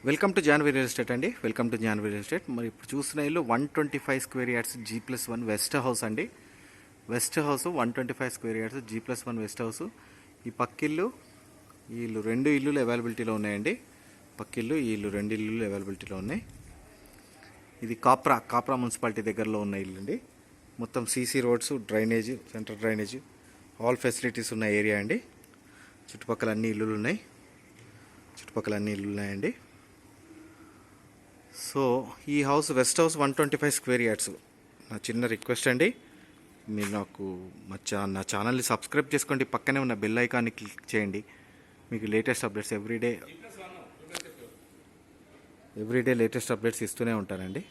Welcome to Janhvi real estate అండి. Welcome to Janhvi real estate. మరి ఇప్పుడు చూస్తున్న ఇల్లు 125 square yards G+1 west house అండి. West house 125 square yards G+1 west house. ఈ పక్కిల్లు ఈ ఇల్లు రెండు ఇల్లులు అవైలబిలిటీలో ఉన్నాయండి. పక్కిల్లు ఈ ఇల్లు రెండు ఇల్లులు అవైలబిలిటీలో ఉన్నాయి. ఇది కాప్రా మున్సిపాలిటీ దగ్గరలో ఉన్న ఇల్లు అండి. మొత్తం CC roads, drainage, central drainage, all facilities ఉన్న ఏరియా అండి. చుట్టుపక్కల అన్ని ఇల్లులు ఉన్నాయండి. సో ఈ house west house 125 square yards. నా చిన్న రిక్వెస్ట్ అండి, మీరు నాకు నా ఛానల్ని సబ్స్క్రైబ్ చేసుకోండి. పక్కనే ఉన్న బెల్ ఐకాన్ని క్లిక్ చేయండి. మీకు latest updates everyday latest updates ఇస్తూనే ఉంటానండి.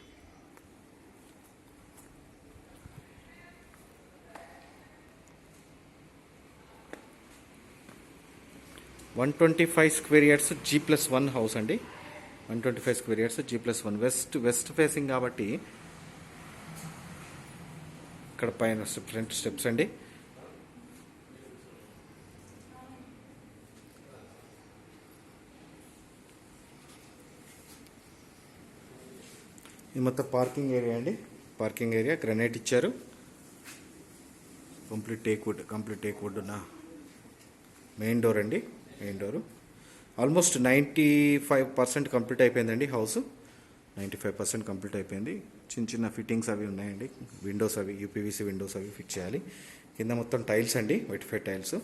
(125 స్క్వేర్ యార్డ్స్ G+1 హౌస్ అండి. 125 square yards G+1 west facing కాబట్టి ఇక్కడ పైన ఫ్రంట్ స్టెప్స్ అండి. ఇది మొత్తం పార్కింగ్ ఏరియా అండి. పార్కింగ్ ఏరియా గ్రనైట్ ఇచ్చారు. కంప్లీట్ టేక్ వుడ్ ఉన్న మెయిన్ డోర్ అండి. మెయిన్ డోరు ఆల్మోస్ట్ 95% కంప్లీట్ అయిపోయిందండి. హౌస్ 95% కంప్లీట్ అయిపోయింది. చిన్న ఫిట్టింగ్స్ అవి ఉన్నాయండి. విండోస్ అవి యూపీవీసీ విండోస్ అవి ఫిట్ చేయాలి. కింద మొత్తం టైల్స్ అండి, vitrified tiles.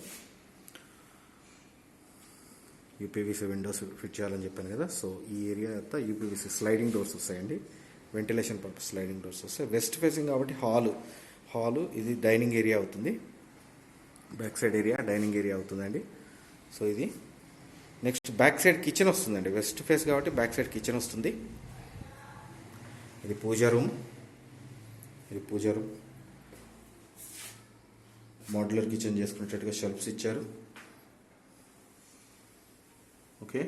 UPVC Windows fit చేయాలని చెప్పాను కదా. సో ఈ ఏరియా అంతా యూపీవీసీ స్లైడింగ్ డోర్స్ వస్తాయండి. వెంటిలేషన్ పర్పస్ స్లైడింగ్ డోర్స్ వస్తాయి. వెస్ట్ ఫేసింగ్ కాబట్టి హాలు ఇది డైనింగ్ ఏరియా అవుతుంది. Back side area dining area అవుతుందండి. సో ఇది నెక్స్ట్ బ్యాక్ సైడ్ కిచెన్ వస్తుందండి. వెస్ట్ ఫేస్ కాబట్టి బ్యాక్ సైడ్ కిచెన్ వస్తుంది. ఇది పూజా రూమ్. మోడ్యులర్ కిచెన్ చేసుకునేటట్టుగా షెల్ఫ్స్ ఇచ్చారు. Okay,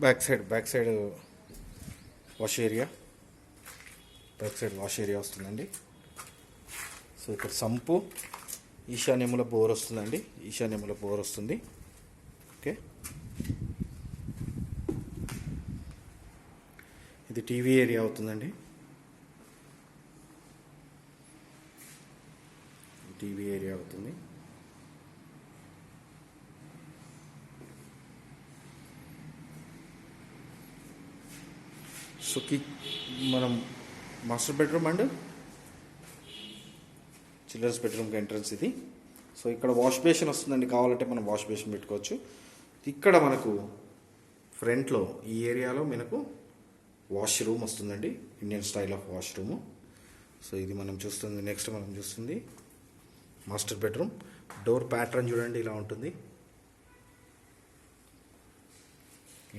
back side wash area వస్తుందండి. సో ఇక్కడ సంపు, ఈశాన్యముల బోర్ వస్తుంది. ఓకే, ఇది టీవీ ఏరియా అవుతుందండి. సో మనం మాస్టర్ బెడ్రూమ్ అండ్ చిల్డ్రన్స్ బెడ్రూమ్కి ఎంట్రన్స్ ఇది. సో ఇక్కడ వాష్ బేసిన్ వస్తుందండి. కావాలంటే మనం వాష్ బేసిన్ పెట్టుకోవచ్చు. ఇక్కడ మనకు ఫ్రంట్లో ఈ ఏరియాలో మనకు వాష్ రూమ్ వస్తుందండి. Indian style of wash room. So ఇది నెక్స్ట్ మనం చూస్తుంది మాస్టర్ బెడ్రూమ్. డోర్ ప్యాటర్న్ చూడండి, ఇలా ఉంటుంది.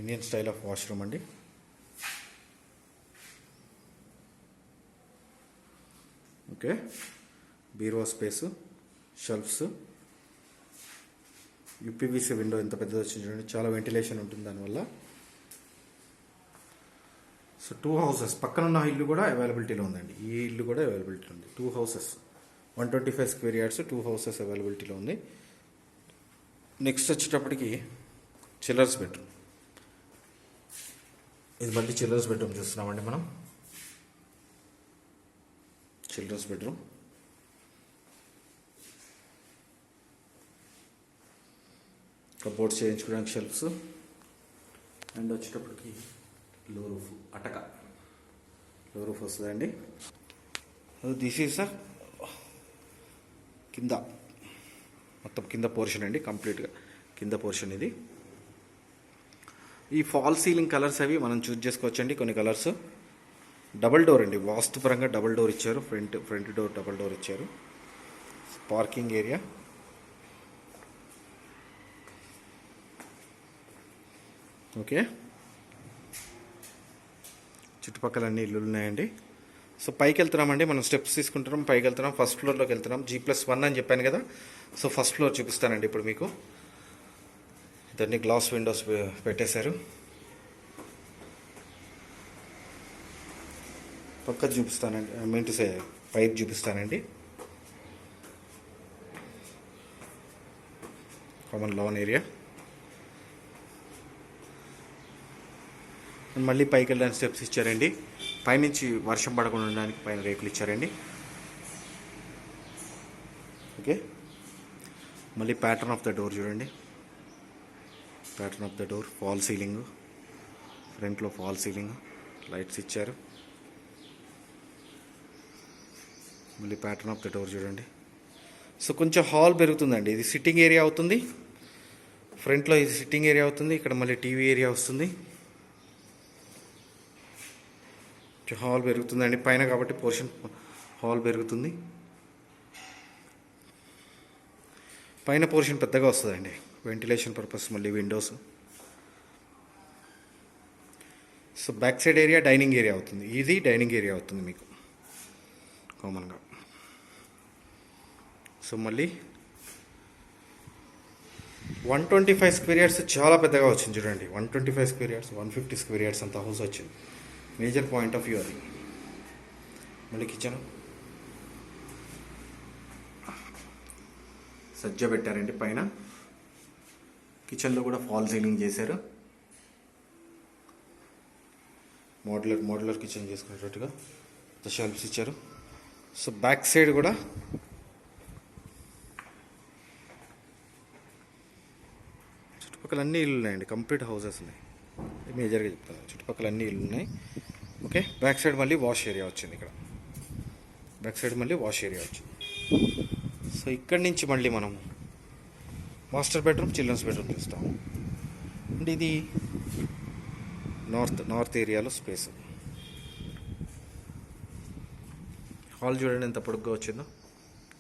Indian style of wash room అండి. ఓకే, బీరువా స్పేసు, షెల్ఫ్స్, యూపీవీసీ విండో ఎంత పెద్దది వచ్చింది చూడండి. చాలా వెంటిలేషన్ ఉంటుంది దానివల్ల. సో 2 హౌసెస్ పక్కన ఉన్న ఇల్లు కూడా అవైలబిలిటీలో ఉందండి. ఈ ఇల్లు కూడా అవైలబిలిటీ ఉంది. 2 హౌసెస్ 125 స్క్వేర్ యార్డ్స్ 2 హౌసెస్ అవైలబిలిటీలో ఉంది. నెక్స్ట్ వచ్చేటప్పటికి చిల్డ్రన్స్ బెడ్రూమ్. ఇది మళ్ళీ చిల్డ్రన్స్ బెడ్రూమ్ చూస్తున్నామండి మనం. చిల్డ్రన్స్ బెడ్రూమ్ కబోర్డ్స్ చేయించుకోవడానికి షెల్ఫ్స్ అండ్ వచ్చేటప్పటికి లో రూఫ్ వస్తుందండి. దిస్ ఈజ్ కింద మొత్తం కింద పోర్షన్ అండి. కంప్లీట్గా కింద పోర్షన్ ఇది. ఈ ఫాల్ సీలింగ్ కలర్స్ అవి మనం చూస్ చేసుకోవచ్చండి. కొన్ని కలర్స్. డబల్ డోర్ అండి, వాస్తుపరంగా డబల్ డోర్ ఇచ్చారు. ఫ్రంట్ డోర్ డబల్ డోర్ ఇచ్చారు. Parking area. ఓకే, చుట్టుపక్కల అన్ని ఇల్లులు ఉన్నాయండి. సో పైకి వెళ్తున్నామండి. మనం స్టెప్స్ తీసుకుంటున్నాం, పైకి వెళ్తున్నాం. ఫస్ట్ ఫ్లోర్లోకి వెళ్తున్నాం. G+1 అని చెప్పాను కదా. సో ఫస్ట్ ఫ్లోర్ చూపిస్తానండి ఇప్పుడు మీకు. ఇదన్నీ గ్లాస్ విండోస్ పెట్టేశారు. పక్కది చూపిస్తానండి, మీన్ టు సే పైప్ చూపిస్తానండి. Common lawn area. మళ్ళీ పైకి వెళ్ళడానికి స్టెప్స్ ఇచ్చారండి. పైనుంచి వర్షం పడకుండా ఉండడానికి పైన రేకులు ఇచ్చారండి. ఓకే, మళ్ళీ ప్యాటర్న్ ఆఫ్ ద డోర్ చూడండి. Pattern of the door, fall ceiling, ఫ్రంట్లో ఫాల్ సీలింగ్, లైట్స్ ఇచ్చారు. మళ్ళీ ప్యాటర్న్ ఆఫ్ ద డోర్ చూడండి. సో కొంచెం హాల్ పెరుగుతుందండి. ఇది సిట్టింగ్ ఏరియా అవుతుంది. ఫ్రంట్లో ఇది సిట్టింగ్ ఏరియా అవుతుంది. ఇక్కడ మళ్ళీ టీవీ ఏరియా వస్తుంది. హాల్ పెరుగుతుందండి పైన కాబట్టి పోర్షన్ హాల్ పెరుగుతుంది. పైన పోర్షన్ పెద్దగా వస్తుందండి, వెంటిలేషన్ పర్పస్. మళ్ళీ Windows. So back side area dining area అవుతుంది. ఇది డైనింగ్ ఏరియా అవుతుంది మీకు కామన్గా. సో మళ్ళీ 125 స్క్వేర్ యార్డ్స్ చాలా పెద్దగా వచ్చింది చూడండి. 125 స్క్వేర్ యార్డ్స్, 150 స్క్వేర్ యార్డ్స్ అంత హౌస్ వచ్చింది. మేజర్ పాయింట్ ఆఫ్ వ్యూ అది. మళ్ళీ కిచెన్ సజ్జ పెట్టారండి పైన. కిచెన్లో కూడా ఫాల్ సీలింగ్ చేశారు. మోడ్యులర్ కిచెన్ చేసుకునేటట్టుగా షెల్ఫ్స్ ఇచ్చారు. సో బ్యాక్ సైడ్ కూడా చుట్టుపక్కల అన్ని ఇల్లు ఉన్నాయండి. కంప్లీట్ హౌసెస్ ఉన్నాయి. మేజర్గా చెప్తాను, చుట్టుపక్కల అన్ని ఇల్లు ఉన్నాయి. ఓకే, బ్యాక్ సైడ్ మళ్ళీ వాష్ ఏరియా వచ్చింది. ఇక్కడ బ్యాక్ సైడ్ మళ్ళీ వాష్ ఏరియా వచ్చింది. సో ఇక్కడి నుంచి మళ్ళీ మనం మాస్టర్ బెడ్రూమ్, చిల్డ్రన్స్ బెడ్రూమ్ చూస్తాము. అండ్ ఇది నార్త్ ఏరియాలో స్పేస్. హాల్ చూడండి ఎంత పొడుగ్గా వచ్చిందో.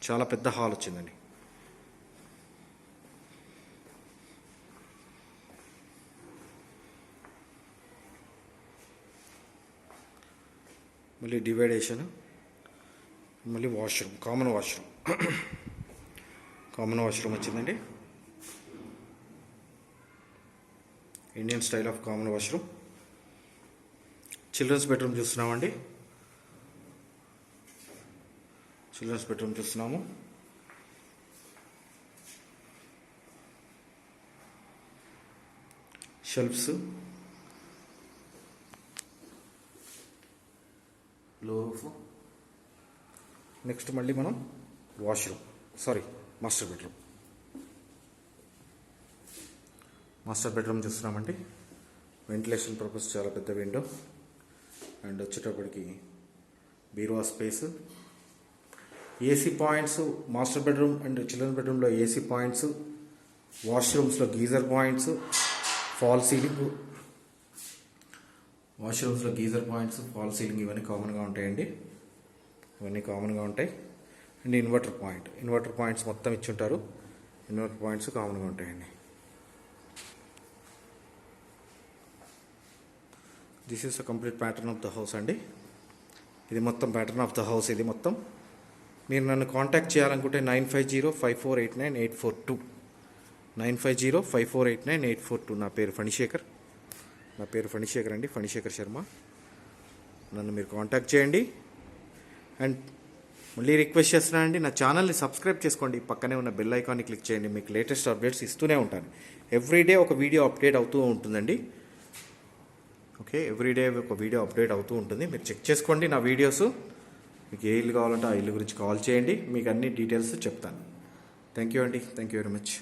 చాలా పెద్ద హాల్ వచ్చిందండి. మళ్ళీ డివైడేషన్, మళ్ళీ వాష్రూమ్, కామన్ వాష్రూమ్ వచ్చిందండి. Indian style of common washroom. Children's bedroom చూస్తున్నామండి. Shelves, low roof. నెక్స్ట్ మళ్ళీ మనం మాస్టర్ బెడ్రూమ్ చూస్తున్నామండి. వెంటిలేషన్ పర్పస్ చాలా పెద్ద విండో. అండ్ వచ్చేటప్పటికి బీరువా space, AC points. Master bedroom and children బెడ్రూమ్లో ఏసీ పాయింట్స్, వాష్రూమ్స్లో గీజర్ పాయింట్స్, ఫాల్ సీలింగ్. వాష్రూమ్స్లో గీజర్ పాయింట్స్, ఫాల్ సీలింగ్ ఇవన్నీ కామన్గా ఉంటాయండి. అండ్ ఇన్వర్టర్ పాయింట్స్ మొత్తం ఇచ్చుంటారు. ఇన్వర్టర్ పాయింట్స్ కామన్గా ఉంటాయండి. This is a complete pattern of the house అండి. ఇది మొత్తం ప్యాటర్న్ ఆఫ్ ద హౌస్. ఇది మొత్తం. మీరు నన్ను కాంటాక్ట్ చేయాలనుకుంటే 9505489842 9505489842. నా పేరు ఫణిశేఖర్ అండి, ఫణిశేఖర్ శర్మ. నన్ను మీరు కాంటాక్ట్ చేయండి. అండ్ మళ్ళీ రిక్వెస్ట్ చేస్తున్నాను అండి, నా ఛానల్ని సబ్స్క్రైబ్ చేసుకోండి. పక్కనే ఉన్న బెల్ ఐకాన్ని క్లిక్ చేయండి. మీకు లేటెస్ట్ అప్డేట్స్ ఇస్తూనే ఉంటాను. ఎవ్రీడే ఒక వీడియో అప్డేట్ అవుతూ ఉంటుందండి. ఓకే, ఎవ్రీడే ఒక వీడియో అప్డేట్ అవుతూ ఉంటుంది. మీరు చెక్ చేసుకోండి నా వీడియోస్. మీకు ఏ ఇల్లు కావాలంటే ఆ ఇల్లు గురించి కాల్ చేయండి. మీకు అన్ని డీటెయిల్స్ చెప్తాను. థ్యాంక్ యూ అండి. Thank you very much.